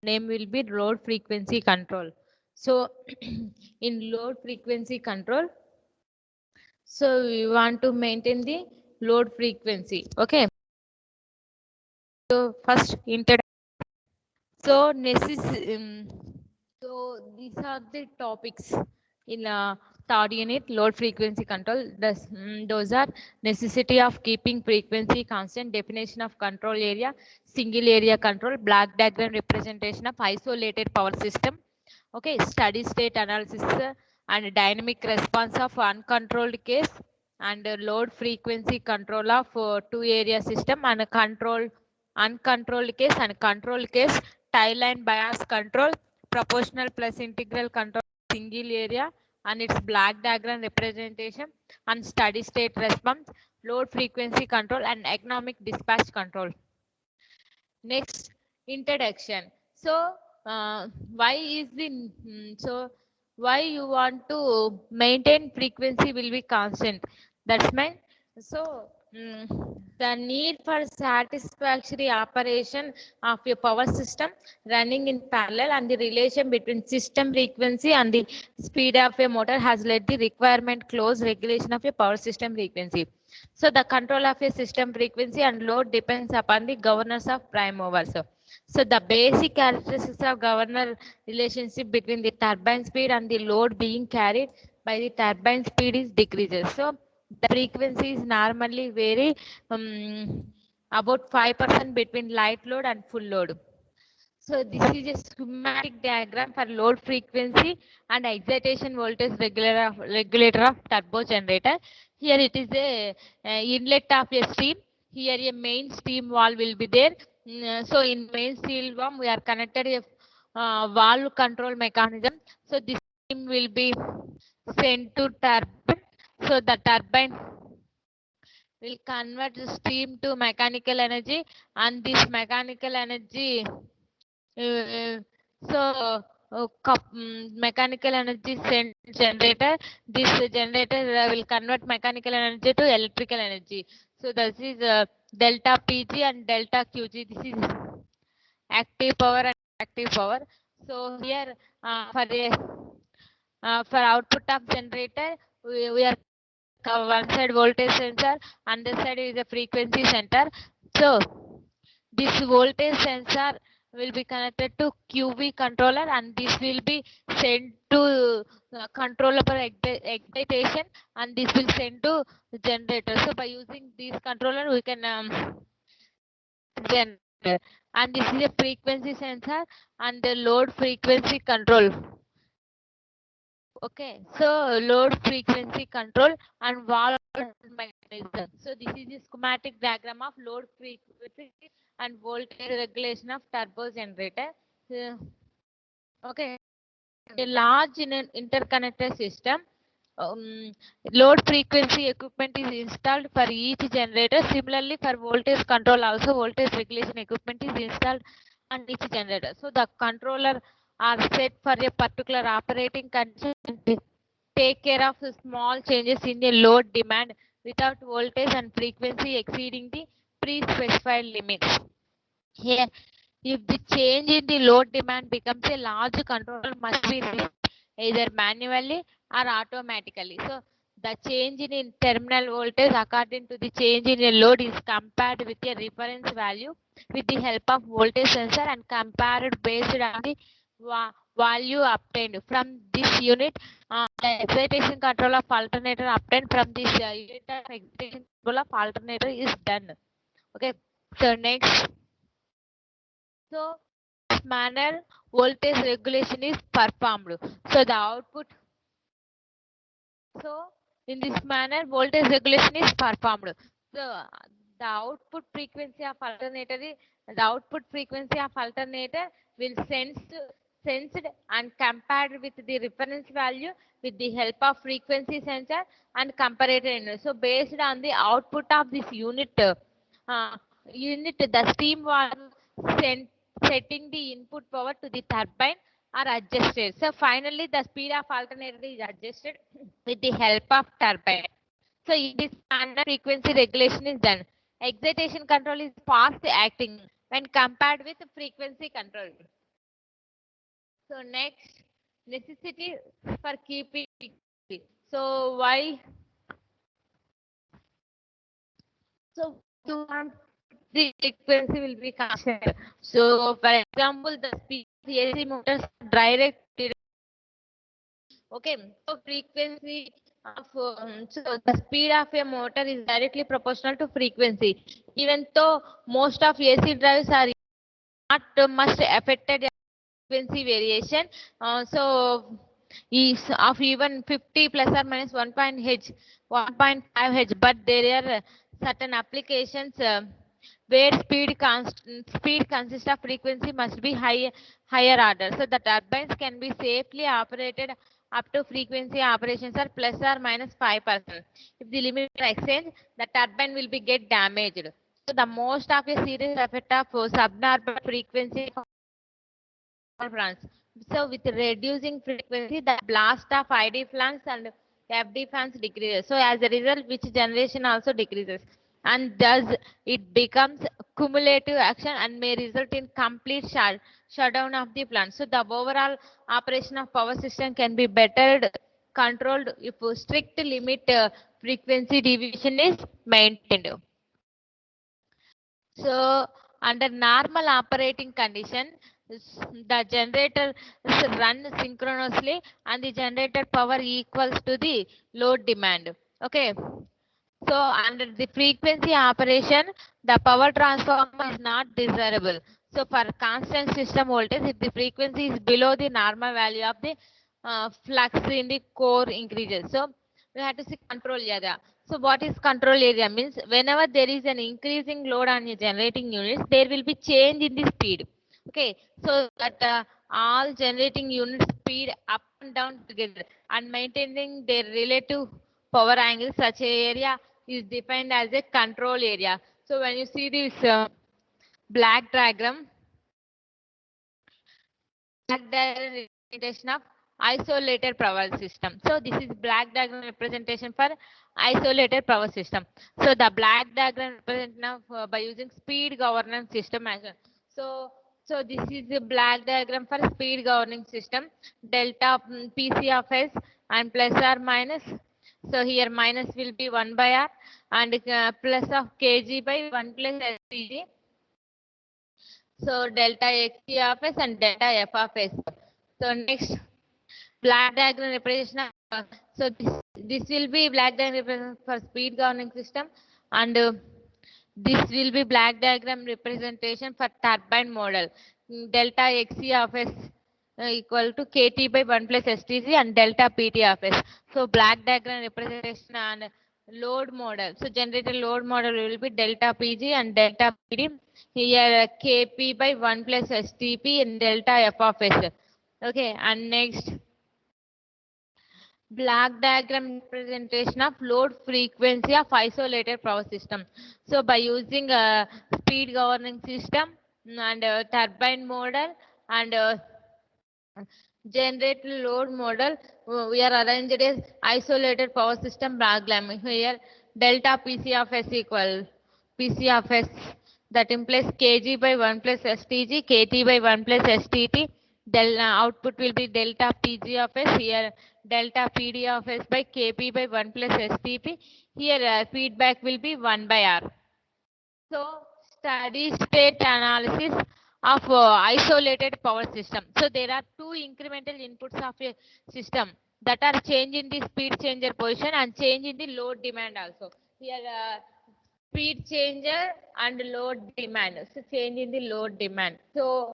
name will be load frequency control. So in load frequency control, so we want to maintain the load frequency. Okay. So first introduction. So so these are the topics in third unit load frequency control. Those are necessity of keeping frequency constant, definition of control area, single area control, block diagram representation of isolated power system. Okay, steady state analysis and dynamic response of uncontrolled case, and load frequency control of two area system, and control uncontrolled case and controlled case, tie line bias control, proportional plus integral control, single area and its black diagram representation, and steady state response, load frequency control, and economic dispatch control. Next, introduction. So why is the why you want to maintain frequency will be constant? That's my so the need for satisfactory operation of a power system running in parallel, and the relation between system frequency and the speed of a motor has led the requirement close regulation of a power system frequency. So the control of a system frequency and load depends upon the governors of prime movers. So the basic characteristics of governor relationship between the turbine speed and the load being carried by the turbine speed is decreases. So the frequency is normally vary about 5% between light load and full load. So this is a schematic diagram for load frequency and excitation voltage regulator of turbo generator. Here it is a inlet of a steam. Here a main steam valve will be there. So in main steam valve we are connected a valve control mechanism. So this steam will be sent to turbine. So the turbine will convert the steam to mechanical energy, and this mechanical energy uh, so mechanical energy generator, this generator will convert mechanical energy to electrical energy. So this is delta pg and delta qg. This is active power and active power. So here for output of generator, we are one side voltage sensor and this side is a frequency center. So this voltage sensor will be connected to QV controller, and this will be sent to controller for excitation, and this will send to generator. So by using this controller we can generator, and this is a frequency sensor and the load frequency control. Okay, so load frequency control and valve mechanism. So this is the schematic diagram of load frequency and voltage regulation of turbo generator. Uh, Okay, a large in an interconnected system. Um, Load frequency equipment is installed for each generator. Similarly, for voltage control, also voltage regulation equipment is installed on each generator. So the controller are set for a particular operating condition and take care of the small changes in a load demand without voltage and frequency exceeding the pre-specified limits. Here, if the change in the load demand becomes a large, control must be reached either manually or automatically. So the change in terminal voltage according to the change in a load is compared with a reference value with the help of voltage sensor and compared based on the value obtained from this unit. The excitation control of alternator obtained from this unit of excitation control of alternator is done. Okay. So next, so this manner voltage regulation is performed. So the output, so in this manner voltage regulation is performed. So the output frequency of alternator the output frequency of alternator will sensed and compared with the reference value with the help of frequency sensor and comparator. So based on the output of this uh, unit, the steam valve sent, setting the input power to the turbine are adjusted. So finally, the speed of alternator is adjusted with the help of turbine. So in this manner, frequency regulation is done. Excitation control is fast acting when compared with frequency control. So next, necessity for keeping frequency. So why? So to have the frequency will be constant. So for example, the speed of AC motors are direct. Okay, so frequency of so the speed of a motor is directly proportional to frequency. Even though most of AC drives are not much affected by frequency variation, so is of even 50 plus or minus 1.5 Hz, but there are certain applications where speed consists of frequency must be higher order. So the turbines can be safely operated up to frequency operations are plus or minus 5%. If the limit exceeds, the turbine will be get damaged. So the most of a serious effect of subnormal frequency plants. So with reducing frequency, the blast of ID fans and FD fans decreases. So as a result, which generation also decreases, and thus it becomes cumulative action and may result in complete shutdown of the plant. So the overall operation of power system can be better controlled if a strict limit frequency deviation is maintained. So under normal operating condition, the generator is run synchronously and the generated power equals to the load demand. Okay. So under the frequency operation, the power transformer is not desirable. So for constant system voltage, if the frequency is below the normal value of the flux in the core increases. So we have to see control area. So what is control area means whenever there is an increasing load on your generating units, there will be change in the speed. Okay, so that all generating units speed up and down together and maintaining their relative power angle. Such a area is defined as a control area. So when you see this black diagram, representation of isolated power system. So this is black diagram representation for isolated power system. So the black diagram representation of by using speed governance system as well. So so this is the black diagram for speed governing system. Delta PC of S and plus or minus. So here minus will be 1 by R and plus of kg by 1 plus SCG. So delta XC of S and delta F of S. So next black diagram representation. So this will be black diagram representation for speed governing system, and this will be black diagram representation for turbine model. Delta XC of S equal to KT by 1 plus STC and delta PT of S. So black diagram representation and load model. So generated load model will be delta PG and delta PD. Here KP by 1 plus STP and delta F of S. Okay, and next black diagram representation of load frequency of isolated power system. So by using a speed governing system and a turbine model and generated load model, we are arranged as isolated power system diagram. Here delta PC of S equal PC of S, that implies kg by 1 plus STG, kt by 1 plus STT. Del output will be delta PG of S. Here delta PD of S by kp by 1 plus STP. Here feedback will be 1 by R. So steady state analysis of isolated power system. So there are two incremental inputs of a system that are change in the speed changer position and change in the load demand also. Here speed changer and load demand. So change in the load demand. So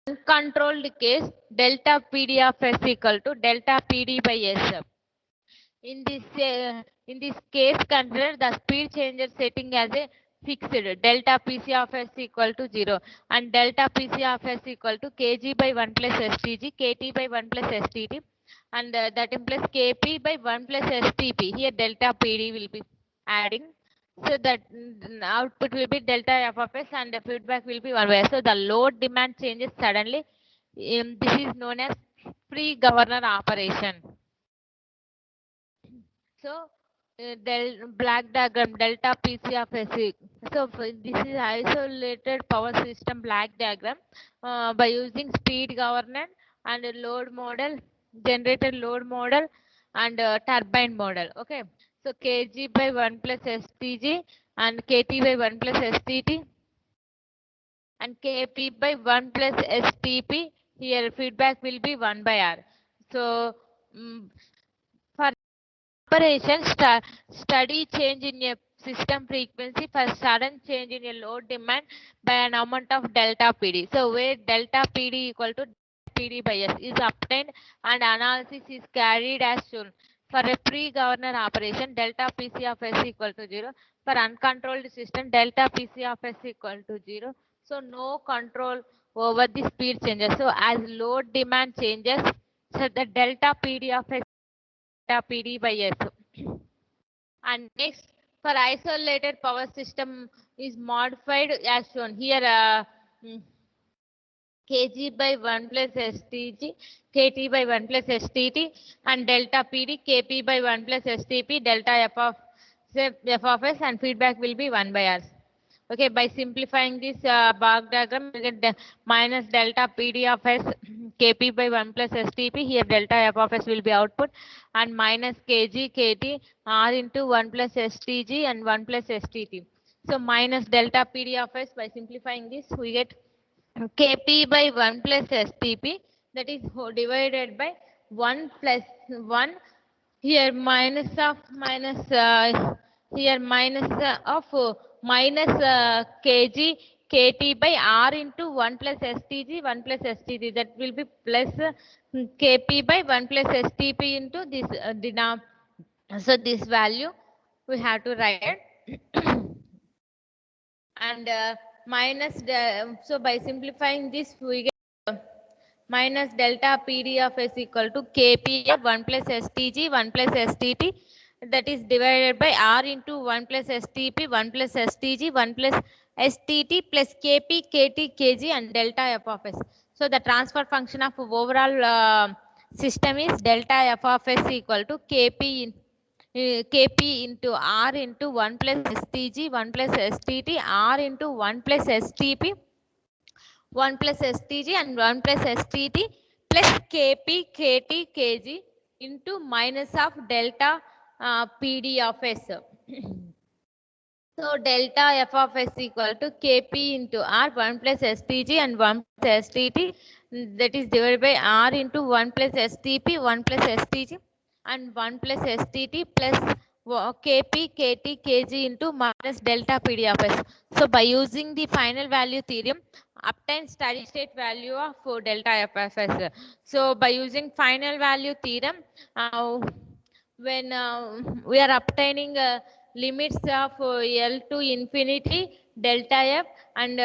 uncontrolled case delta PD of S equal to delta PD by S. In this case, consider the speed changer setting as a fixed delta PC of S equal to 0 and delta PC of S equal to kg by 1 plus STG, kt by 1 plus STT, and that implies kp by 1 plus STP. Here delta PD will be adding. So that output will be delta F of S and the feedback will be 1 by S. So the load demand changes suddenly. This is known as free governor operation. So, black diagram delta PC of SE. So, this is isolated power system black diagram by using speed governance and a load model, generator load model, and turbine model. Okay, so kg by 1 plus stg and kt by 1 plus stt and kp by 1 plus stp. Here feedback will be 1 by r. So for operation, study change in a system frequency for sudden change in a load demand by an amount of delta PD. So where delta PD equal to PD by S is obtained and analysis is carried as shown. For a pre-governor operation, delta PC of S equal to 0. For uncontrolled system, delta PC of S equal to 0. So no control over the speed changes. So as load demand changes, so the delta PD of S delta PD by S. And next, for isolated power system is modified as shown here. Mm, kg by 1 plus stg, kt by 1 plus stt, and delta pd, kp by 1 plus stp, delta f of s, and feedback will be 1 by r. Okay, by simplifying this bar diagram, you get minus delta PD of S Kp by 1 plus STP. Here delta F of S will be output and minus Kg Kt R into 1 plus STG and 1 plus STT. So minus delta PD of S, by simplifying this, we get Kp by 1 plus STP, that is divided by 1 plus 1. Here minus of minus here minus of minus kg kt by r into 1 plus stg 1 plus stg, that will be plus kp by 1 plus stp into this so this value we have to write it. And minus so by simplifying this we get minus delta PD of S equal to KP 1 plus STG 1 plus STT, that is divided by R into 1 plus STP 1 plus STG 1 plus STT plus KP KT KG and delta F of S. So the transfer function of overall system is delta F of S equal to Kp into R into 1 plus STG 1 plus STT R into 1 plus STP 1 plus STG and 1 plus STT plus Kp, Kt, Kg into minus of delta PD of S. So delta F of S equal to Kp into R 1 plus STG and 1 plus STT, that is divided by R into 1 plus STP 1 plus STG and 1 plus STT plus Kp, Kt, Kg into minus delta PD of S. So by using the final value theorem, obtain steady state value of delta F of S. So by using final value theorem, when we are obtaining limits of L to infinity delta F and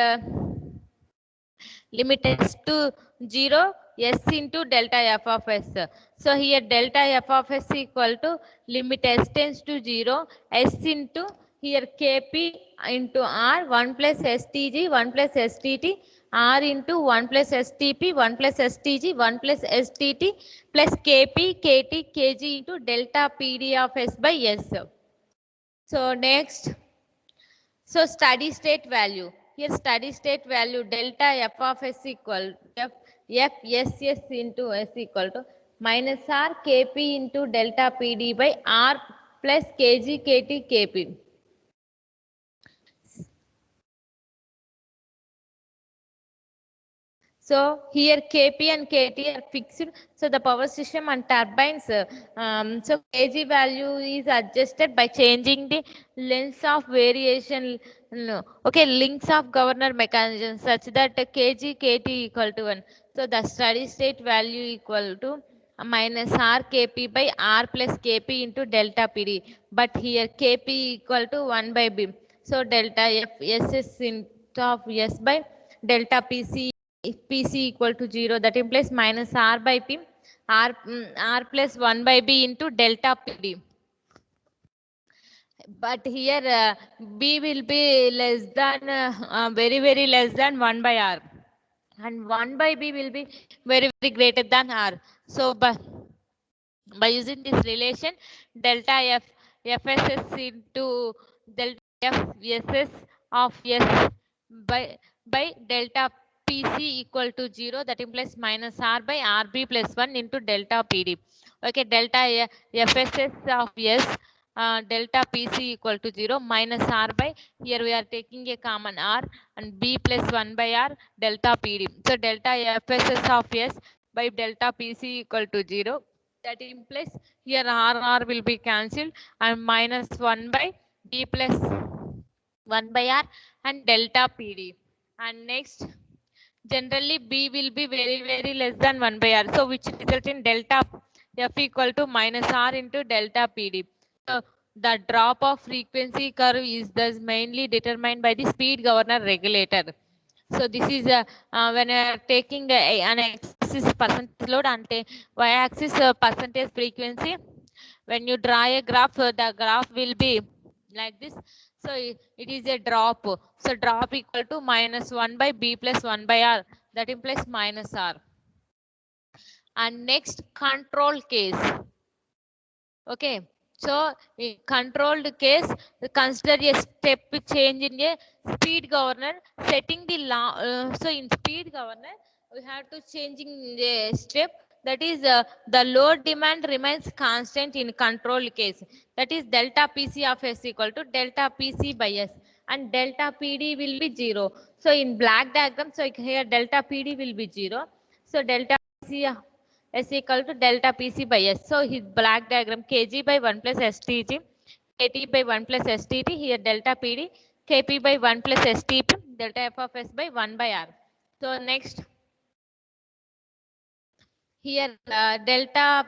limit s to 0 s into delta F of S. So here delta F of S equal to limit s tends to 0 s into here Kp into R 1 plus STG 1 plus STT R into 1 plus STP 1 plus STG 1 plus STT plus Kp Kt Kg into delta PD of S by S. So next, so steady state value. Here steady state value delta F of S equal F S S into S equal to minus R Kp into delta PD by R plus Kg Kt Kp. So here Kp and Kt are fixed. So the power system and turbines, so Kg value is adjusted by changing the lengths of variation, no, okay, links of governor mechanism such that Kg Kt equal to 1. So the steady state value equal to minus R Kp by R plus Kp into delta Pd. But here Kp equal to 1 by B. So delta F SS into of S by delta PC if PC equal to 0, that implies minus R by P, R plus 1 by B into delta PD. But here B will be less than, very less than 1 by R. And 1 by B will be very greater than R. So by using this relation, delta F FSS into delta FSS of S by delta PC equal to 0, that implies minus R by RB plus 1 into delta PD. Okay, delta FSS of S, delta PC equal to 0 minus R by, here we are taking a common R, and B plus 1 by R delta PD. So delta FSS of S by delta PC equal to 0. That implies here R will be cancelled, and minus 1 by B plus 1 by R and delta PD. And next, generally B will be very less than 1 by R, so which result in delta F equal to minus R into delta PD. So the drop of frequency curve is thus mainly determined by the speed governor regulator. So this is when we are taking an x-axis percentage load and y-axis percentage frequency. When you draw a graph, the graph will be like this. So it is a drop. So drop equal to minus 1 by B plus 1 by R. That implies minus R. And next, control case. Okay. So in controlled case, consider a step change in a speed governor, setting the law. So in speed governor, we have to changing the step. That is the load demand remains constant in controlled case. That is delta PC of S equal to delta PC by S, and delta PD will be 0. So in black diagram, so here delta PD will be 0. So delta PC S equal to delta PC by S. So his black diagram Kg by 1 plus STG, Kt by 1 plus STT, here delta PD, Kp by 1 plus STP, delta F of S by 1 by R. So next, here delta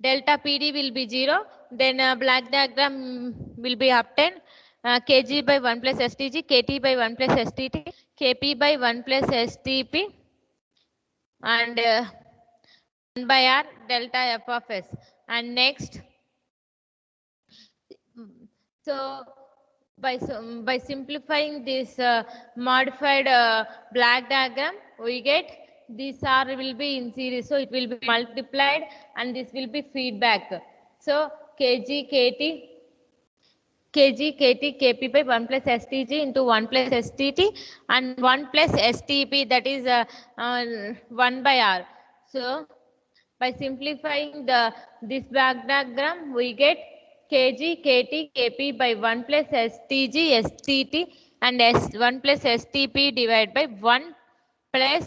PD will be 0, then black diagram will be obtained. Kg by 1 plus STG, Kt by 1 plus STT, Kp by 1 plus STP, and 1 by R delta F of S. And next, so by simplifying this modified black diagram, we get this R will be in series, so it will be multiplied, and this will be feedback. So Kg, Kt, Kp by 1 plus STG into 1 plus STT and 1 plus STP, that is 1 by R. So by simplifying this black diagram, we get Kg, Kt, Kp by 1 plus STG, STT and 1 plus STP divided by 1 plus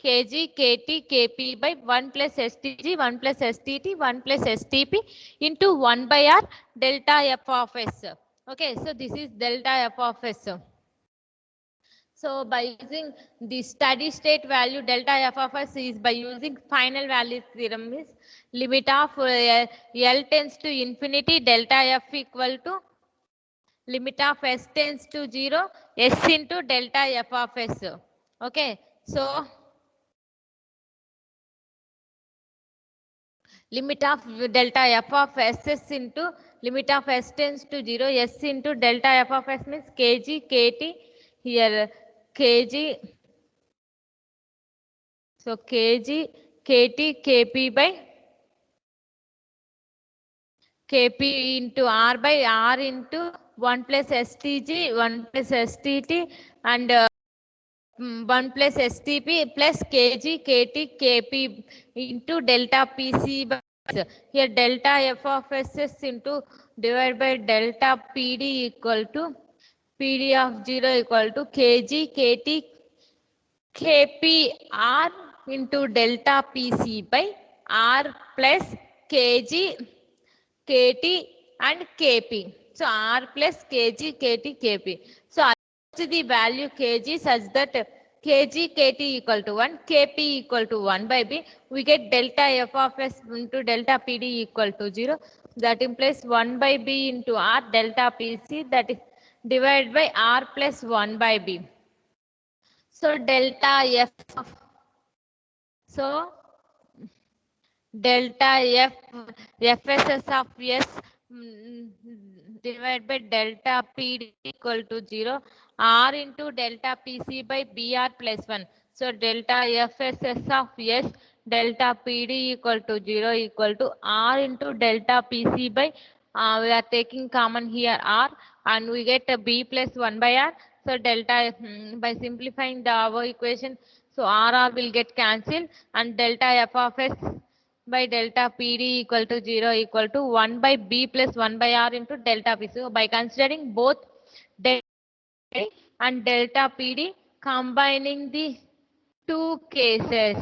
Kg, Kt, Kp by 1 plus STG, 1 plus STT, 1 plus STP into 1 by R delta F of S. Okay, so this is delta F of S. So by using the steady state value delta F of S is by using final value theorem, is limit of L tends to infinity, delta F equal to limit of S tends to 0, S into delta F of S. Okay, so limit of delta F of SS into limit of S tends to 0, S into delta F of S means Kg, Kt, here Kg, so Kg, Kt, Kp by Kp into R by R into 1 plus STG, 1 plus STT and 1 plus STP plus Kg, Kt, Kp into delta PC by S. Here delta F of SS into divided by delta PD equal to PD of 0 equal to Kg, Kt, Kpr into delta PC by R plus Kg, Kt and Kp. So R plus Kg, Kt, Kp. So adjust the value Kg such that Kg, Kt equal to 1, Kp equal to 1 by B. We get delta F of S into delta PD equal to 0. That implies 1 by B into R delta PC, that is divided by R plus 1 by B. So delta F of, so delta F FSS of S divided by delta PD equal to 0, R into delta PC by BR plus 1. So delta FSS of S delta PD equal to 0 equal to R into delta PC by we are taking common here R, and we get a B plus 1 by R So delta, by simplifying the our equation, so RR will get cancelled and delta f of s by delta PD equal to 0 equal to 1 by B plus 1 by R into delta P. So by considering both delta and delta PD, combining the two cases.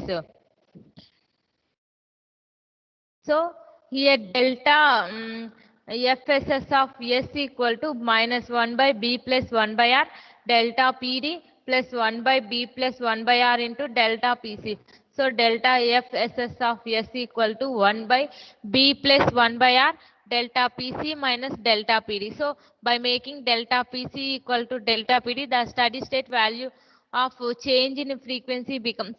So here delta FSS of S equal to minus 1 by B plus 1 by R, delta PD plus 1 by B plus 1 by R into delta PC. So delta FSS of S equal to 1 by B plus 1 by R, delta PC minus delta PD. So by making delta PC equal to delta PD, the steady state value of change in frequency becomes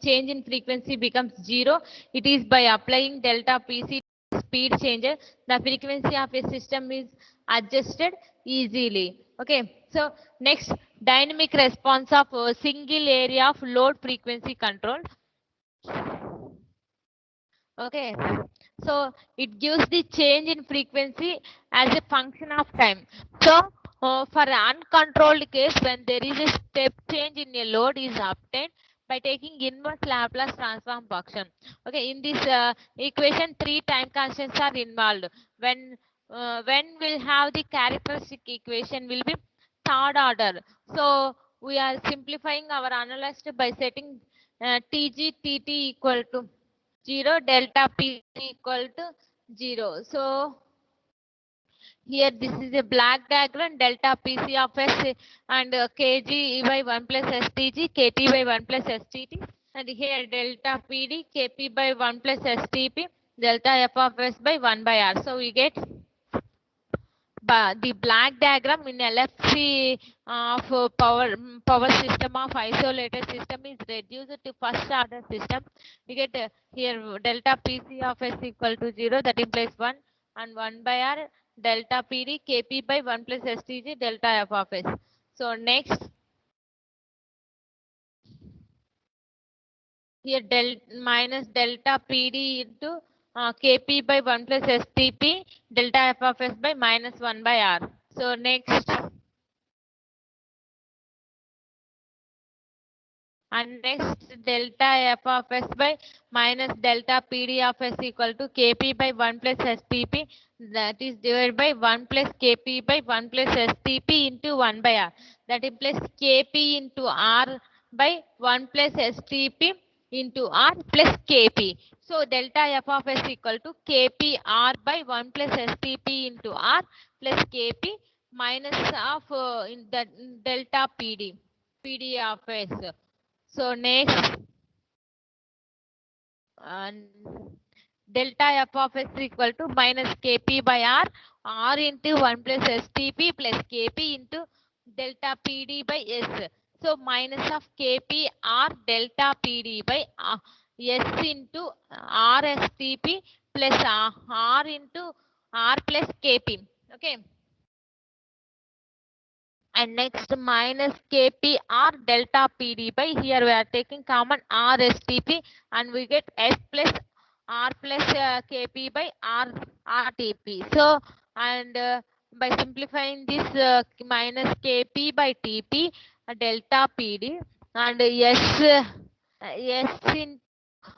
0. It is by applying delta PC speed changer, the frequency of a system is adjusted easily. Okay, so next, dynamic response of a single area of load frequency control. Okay, so it gives the change in frequency as a function of time. So for an uncontrolled case, when there is a step change in a load is obtained by taking inverse Laplace transform function. Okay, in this equation, three time constants are involved. When we'll have the characteristic equation will be third order. So we are simplifying our analysis by setting TG TT equal to 0, delta P equal to 0. So here this is a black diagram, delta PC of S and kg by 1 plus STG, KT by 1 plus STT. And here delta PD, KP by 1 plus STP, delta F of S by 1 by R. So we get the black diagram in LFC of power system of isolated system is reduced to first order system. We get here delta PC of S equal to 0, that implies 1, and 1 by R, delta PD KP by 1 plus STG, delta F of S. So next, here minus delta PD into KP by 1 plus STP, delta F of S by minus 1 by R. So next, and next delta F of S by minus delta PD of S equal to KP by 1 plus STP, that is divided by 1 plus KP by 1 plus STP into 1 by R, that implies KP into R by 1 plus STP into R plus KP. So delta F of S equal to KP R by 1 plus STP into R plus KP minus of in the delta PD of S. So next, and delta F of S equal to minus KP by R into 1 plus STP plus KP into delta PD by S. So minus of KP R delta PD by S into RSTP plus R into R plus KP. Okay. And next minus KPR delta PD by, here we are taking common RSTP and we get S plus R plus KP by RTP. So and by simplifying this minus KP by TP delta PD and S in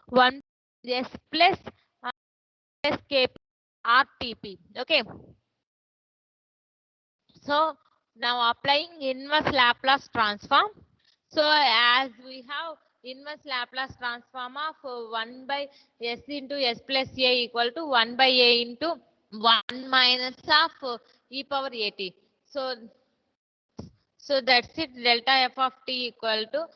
1 S plus KP RTP. Okay. So now applying inverse Laplace transform. So as we have inverse Laplace transform of 1 by S into S plus A equal to 1 by A into 1 minus of e power at. So that's it. Delta F of t equal to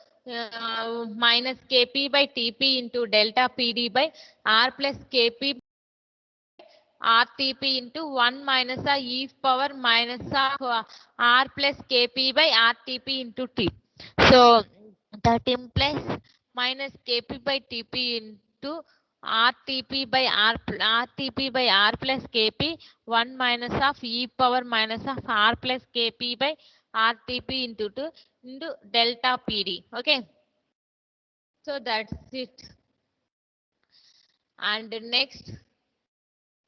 minus Kp by Tp into delta Pd by R plus Kp RTP into 1 minus a e power minus of R plus KP by RTP into T. So that implies minus KP by TP into RTP by RTP by R plus KP 1 minus of e power minus of R plus KP by RTP into 2 into delta PD. Okay. So that's it. And next,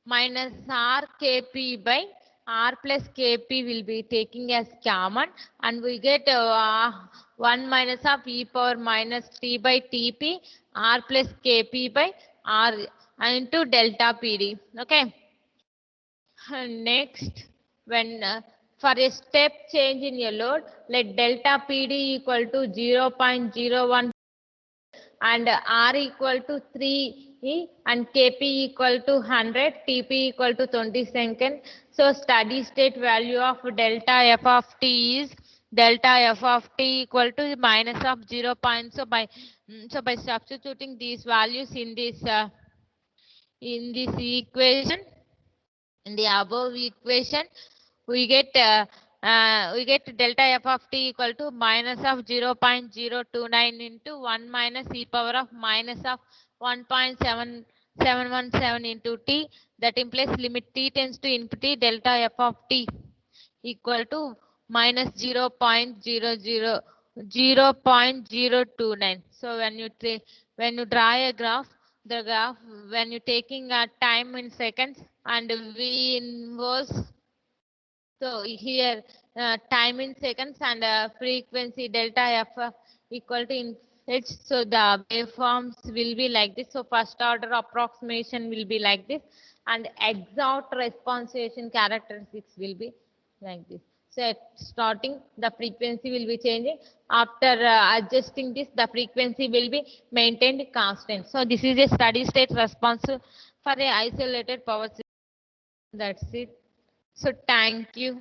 minus R Kp by R plus Kp will be taking as common, and we get 1 minus of e power minus t by Tp R plus Kp by R into delta Pd. Okay. Next, when for a step change in your load, let delta Pd equal to 0.01 and R equal to 3 and Kp equal to 100, Tp equal to 20 second. So steady state value of delta F of t is delta F of t equal to minus of 0. So by substituting these values in this equation, in the above equation, we get delta F of t equal to minus of 0.029 into 1 minus e power of minus of 1.7717 into t. That implies limit t tends to infinity, delta F of t equal to minus 0.029. So when you draw a graph, the graph when you're taking a time in seconds and v inverse, so here time in seconds and frequency delta f equal to in h. So the waveforms will be like this. So first order approximation will be like this, and exact responsiation characteristics will be like this. So at starting, the frequency will be changing. After adjusting this, the frequency will be maintained constant. So this is a steady state response for a isolated power system. That's it. So thank you.